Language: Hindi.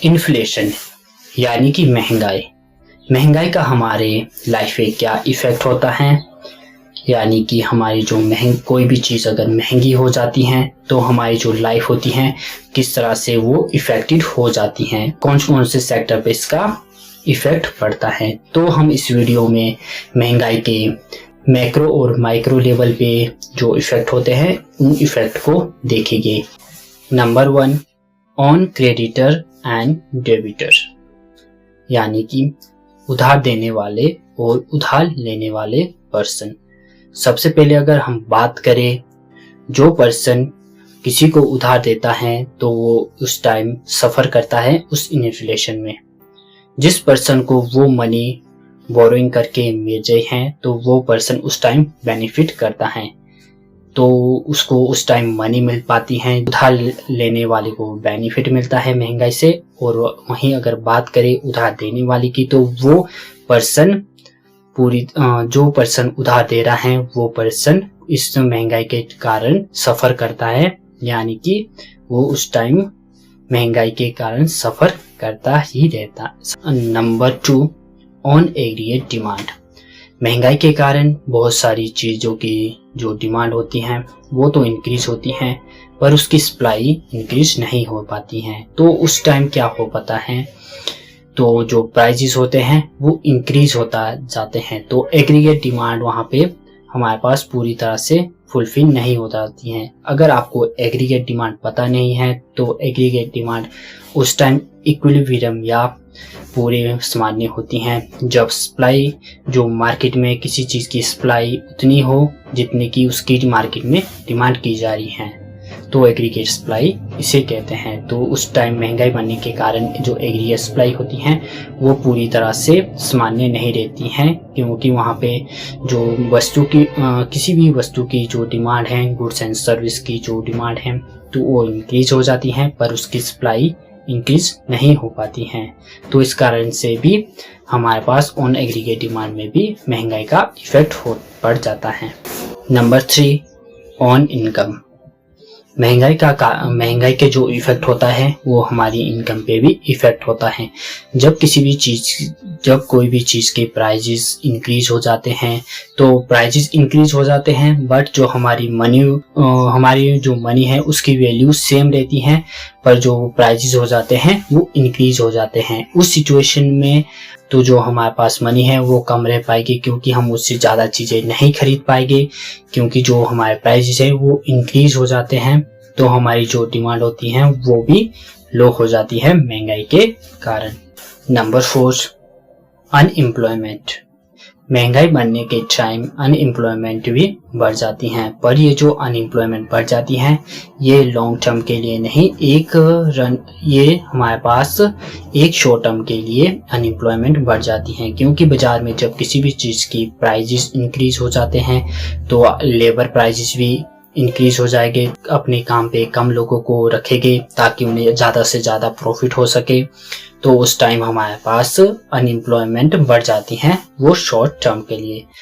इन्फ्लेशन यानी कि महंगाई का हमारे लाइफ पे क्या इफेक्ट होता है, यानी कि हमारी जो कोई भी चीज़ अगर महंगी हो जाती है तो हमारी जो लाइफ होती है किस तरह से वो इफेक्टेड हो जाती हैं, कौन कौन से सेक्टर पे इसका इफेक्ट पड़ता है। तो हम इस वीडियो में महंगाई के मैक्रो और माइक्रो लेवल पे जो इफेक्ट होते हैं उन इफेक्ट को देखेंगे। Number 1, on creditor and debtor, यानी कि उधार देने वाले और उधार लेने वाले पर्सन। सबसे पहले अगर हम बात करें, जो पर्सन किसी को उधार देता है तो वो उस टाइम सफ़र करता है उस इन्फ्लेशन में। जिस पर्सन को वो मनी बोरोइंग करके मिल जाए हैं तो वो पर्सन उस टाइम बेनिफिट करता है, तो उसको उस टाइम मनी मिल पाती है। उधार लेने वाले को बेनिफिट मिलता है महंगाई से। और वहीं अगर बात करें उधार देने वाले की, तो वो पर्सन जो पर्सन उधार दे रहा है वो पर्सन इस महंगाई के कारण सफ़र करता है, यानी कि वो उस टाइम महंगाई के कारण सफ़र करता ही रहता। Number 2, on aggregate demand. महंगाई के कारण बहुत सारी चीज़ों की जो डिमांड होती हैं वो तो इंक्रीज होती हैं, पर उसकी सप्लाई इंक्रीज नहीं हो पाती हैं। तो उस टाइम क्या हो पाता है, तो जो प्राइजेस होते हैं वो इंक्रीज होता जाते हैं। तो एग्रीगेट डिमांड वहाँ पे हमारे पास पूरी तरह से फुलफिल नहीं हो जाती हैं। अगर आपको एग्रीगेट डिमांड पता नहीं है तो एग्रीगेट डिमांड उस टाइम इक्विलिब्रियम या पूरे सामान्य होती हैं जब सप्लाई, जो मार्केट में किसी चीज़ की सप्लाई उतनी हो जितनी की उसकी मार्केट में डिमांड की जा रही है, तो एग्रीगेट सप्लाई इसे कहते हैं। तो उस टाइम महंगाई बढ़ने के कारण जो एग्रीगेट सप्लाई होती हैं वो पूरी तरह से सामान्य नहीं रहती हैं, क्योंकि वहाँ पे जो वस्तु की किसी भी वस्तु की जो डिमांड है, गुड्स एंड सर्विस की जो डिमांड है, तो वो इंक्रीज हो जाती हैं पर उसकी सप्लाई इंक्रीज नहीं हो पाती हैं। तो इस कारण से भी हमारे पास ऑन एग्रीगेट डिमांड में भी महंगाई का इफेक्ट पड़ जाता है। Number 3, on income. महंगाई के जो इफेक्ट होता है वो हमारी इनकम पे भी इफेक्ट होता है। जब कोई भी चीज़ के प्राइजेस इंक्रीज हो जाते हैं तो प्राइजेस इंक्रीज हो जाते हैं, बट जो हमारी जो मनी है उसकी वैल्यू सेम रहती है, पर जो प्राइजेस हो जाते हैं वो इंक्रीज हो जाते हैं। उस सिचुएशन में तो जो हमारे पास मनी है वो कम रह पाएगी, क्योंकि हम उससे ज़्यादा चीज़ें नहीं खरीद पाएंगे, क्योंकि जो हमारे प्राइसेस है वो इंक्रीज हो जाते हैं। तो हमारी जो डिमांड होती है वो भी लो हो जाती है महंगाई के कारण। Number 4, unemployment. महंगाई बढ़ने के टाइम अनएम्प्लॉयमेंट भी बढ़ जाती हैं, पर ये जो अनएम्प्लॉयमेंट बढ़ जाती हैं ये लॉन्ग टर्म के लिए नहीं, ये हमारे पास एक शॉर्ट टर्म के लिए अनएम्प्लॉयमेंट बढ़ जाती हैं। क्योंकि बाजार में जब किसी भी चीज़ की प्राइजेस इंक्रीज हो जाते हैं तो लेबर प्राइजेस भी इंक्रीज हो जाएंगे। अपने काम पे कम लोगों को रखेंगे ताकि उन्हें ज़्यादा से ज़्यादा प्रॉफिट हो सके, तो उस टाइम हमारे पास अनएम्प्लॉयमेंट बढ़ जाती हैं वो शॉर्ट टर्म के लिए।